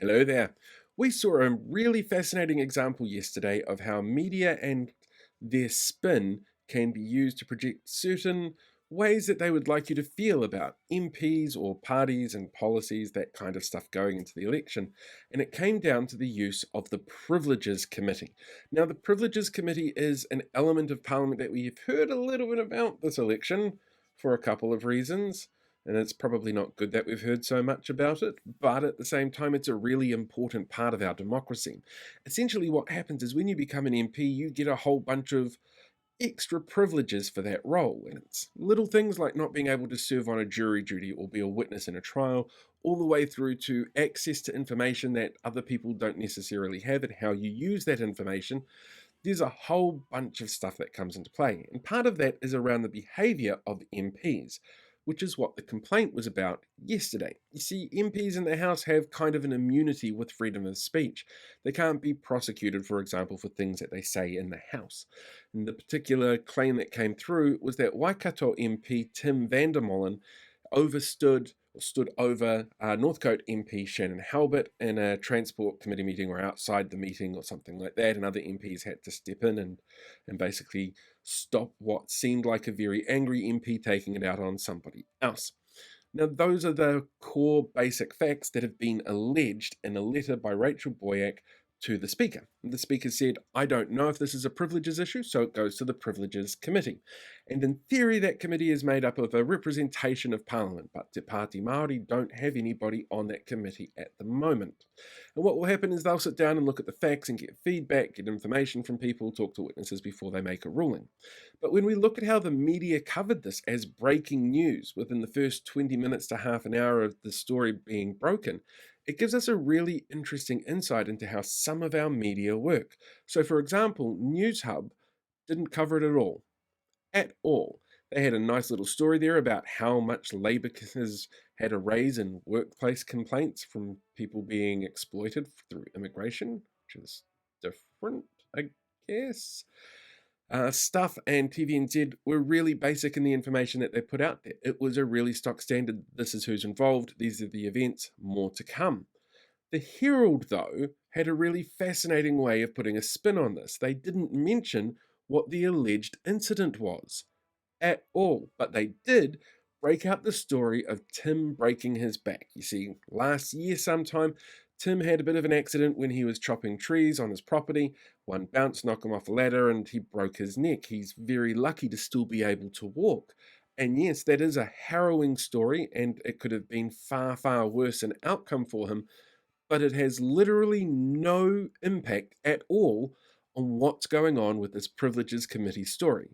Hello there. We saw a really fascinating example yesterday of how media and their spin can be used to project certain ways that they would like you to feel about MPs or parties and policies, that kind of stuff going into the election. And it came down to the use of the Privileges Committee. Now, the Privileges Committee is an element of Parliament that we've heard a little bit about this election for a couple of reasons. And it's probably not good that we've heard so much about it, but at the same time, it's a really important part of our democracy. Essentially, what happens is when you become an MP, you get a whole bunch of extra privileges for that role. And it's little things like not being able to serve on a jury duty or be a witness in a trial, all the way through to access to information that other people don't necessarily have and how you use that information. There's a whole bunch of stuff that comes into play, and part of that is around the behaviour of MPs, which is what the complaint was about yesterday. You see, MPs in the House have kind of an immunity with freedom of speech. They can't be prosecuted, for example, for things that they say in the House. And the particular claim that came through was that Waikato MP Tim Molen stood over Northcote MP Shannon Halbert in a Transport Committee meeting or outside the meeting or something like that, and other MPs had to step in and basically stop what seemed like a very angry MP taking it out on somebody else. Now, those are the core basic facts that have been alleged in a letter by Rachel Boyack to the Speaker. The Speaker said, I don't know if this is a privileges issue, so it goes to the Privileges Committee. And in theory, that committee is made up of a representation of Parliament, but Te Pāti Māori don't have anybody on that committee at the moment. And what will happen is they'll sit down and look at the facts and get feedback, get information from people, talk to witnesses before they make a ruling. But when we look at how the media covered this as breaking news within the first 20 minutes to half an hour of the story being broken, it gives us a really interesting insight into how some of our media work. So, for example, NewsHub didn't cover it at all. At all. They had a nice little story there about how much Labour has had a raise in workplace complaints from people being exploited through immigration, which is different, I guess. Stuff and TVNZ were really basic in the information that they put out there. It was a really stock standard. This is who's involved. These are the events. More to come. The Herald, though, had a really fascinating way of putting a spin on this. They didn't mention what the alleged incident was at all, but they did break out the story of Tim breaking his back. You see, last year sometime, Tim had a bit of an accident when he was chopping trees on his property. One bounce knocked him off a ladder and he broke his neck. He's very lucky to still be able to walk. And yes, that is a harrowing story, and it could have been far, far worse an outcome for him, but it has literally no impact at all on what's going on with this Privileges Committee story.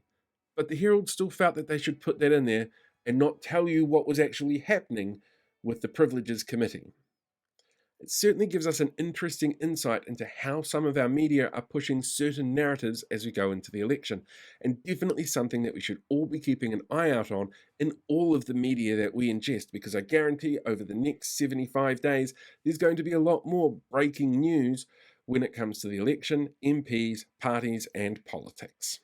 But the Herald still felt that they should put that in there and not tell you what was actually happening with the Privileges Committee. It certainly gives us an interesting insight into how some of our media are pushing certain narratives as we go into the election, and definitely something that we should all be keeping an eye out on in all of the media that we ingest, because I guarantee over the next 75 days, there's going to be a lot more breaking news when it comes to the election, MPs, parties, and politics.